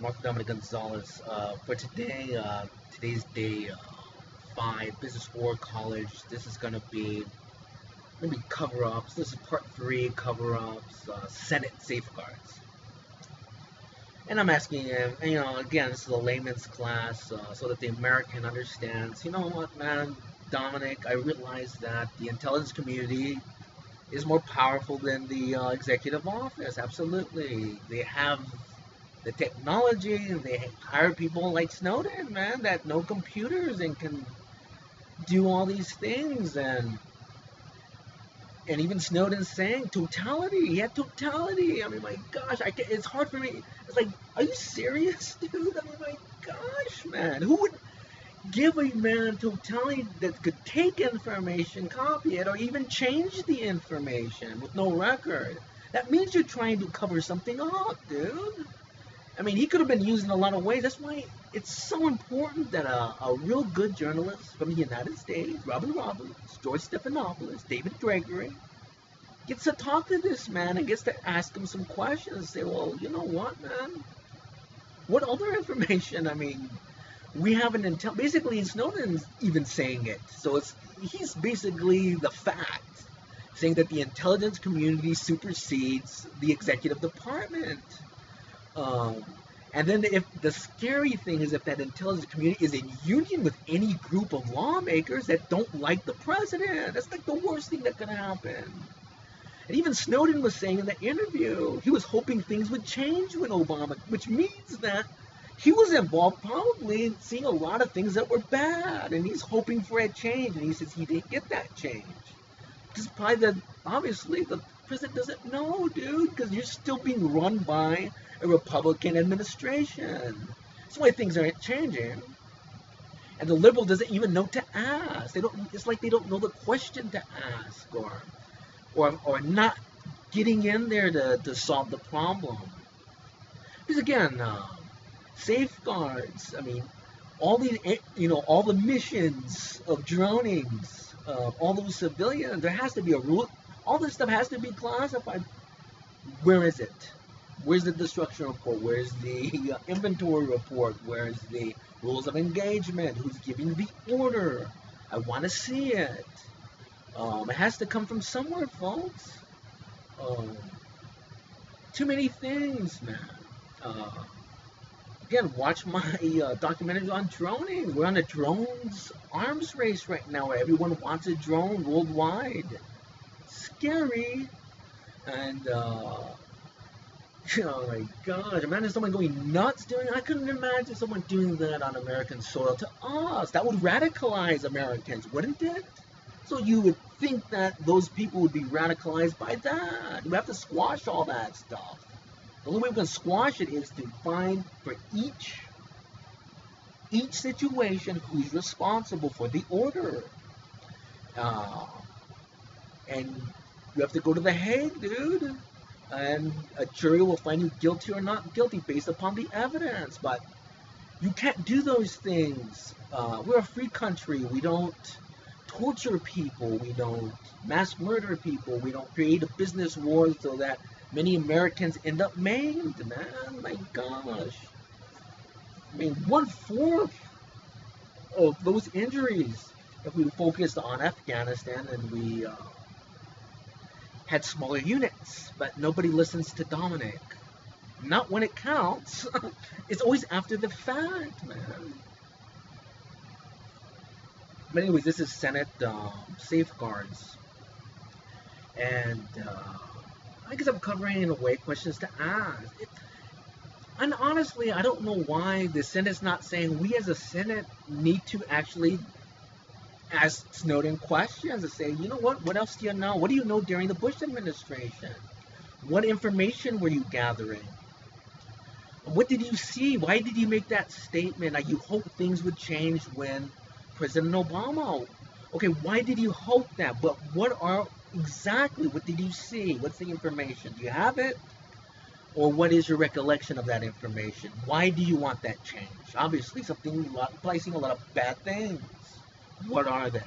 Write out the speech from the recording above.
Marco Dominic Gonzalez. For today, today's day 5, Business War College. This is going to be maybe cover-ups. This is part 3, cover-ups, Senate safeguards. And I'm asking him, again, this is a layman's class so that the American understands, you know what, man, Dominic, I realize that the intelligence community is more powerful than the executive office. Absolutely. They have the technology, and they hire people like Snowden, man, that know computers and can do all these things. And even Snowden's saying totality. He had totality. I mean, my gosh, it's hard for me. It's like, are you serious, dude? I mean, my gosh, man. Who would give a man totality that could take information, copy it, or even change the information with no record? That means you're trying to cover something up, dude. I mean, he could have been used in a lot of ways. That's why it's so important that a real good journalist from the United States, Robin Roberts, George Stephanopoulos, David Gregory, gets to talk to this man and gets to ask him some questions and say, well, you know what, man? What other information? I mean, we have an intel. Basically, Snowden's even saying it. So he's basically the fact, saying that the intelligence community supersedes the executive department. And then if the scary thing is if that intelligence community is in union with any group of lawmakers that don't like the president, that's like the worst thing that could happen. And even Snowden was saying in the interview, he was hoping things would change with Obama, which means that he was involved probably in seeing a lot of things that were bad, and he's hoping for a change, and he says he didn't get that change. Because probably obviously the president doesn't know, dude, because you're still being run by a Republican administration. That's why things aren't changing. And the liberal doesn't even know to ask. It's like they don't know the question to ask, or not getting in there to solve the problem. Because again, safeguards. I mean, all the missions of dronings, all those civilians. There has to be a rule. All this stuff has to be classified. Where is it? Where's the destruction report? Where's the inventory report? Where's the rules of engagement? Who's giving the order? I want to see it. It has to come from somewhere, folks. Too many things, man. Again, watch my documentaries on droning. We're on a drones arms race right now where everyone wants a drone worldwide. Scary. And oh my God, imagine someone going nuts doing it. I couldn't imagine someone doing that on American soil to us. That would radicalize Americans, wouldn't it? So you would think that those people would be radicalized by that. We have to squash all that stuff. The only way we can squash it is to find for each situation who's responsible for the order. And you have to go to The Hague, dude. And a jury will find you guilty or not guilty based upon the evidence. But you can't do those things. We're a free country. We don't torture people. We don't mass murder people. We don't create a business war so that many Americans end up maimed, man. My gosh. I mean, 1/4 of those injuries, if we focused on Afghanistan and we had smaller units, but nobody listens to Dominic. Not when it counts. It's always after the fact, man. But anyways, this is Senate safeguards. And I guess I'm covering in a way questions to ask. And honestly, I don't know why the Senate's not saying we as a Senate need to actually ask Snowden questions and say, you know what else do you know? What do you know during the Bush administration? What information were you gathering? What did you see? Why did you make that statement that you hope things would change when President Obama? Okay, why did you hope that? But what did you see? What's the information? Do you have it? Or what is your recollection of that information? Why do you want that change? Obviously, probably seeing a lot of bad things. What are they?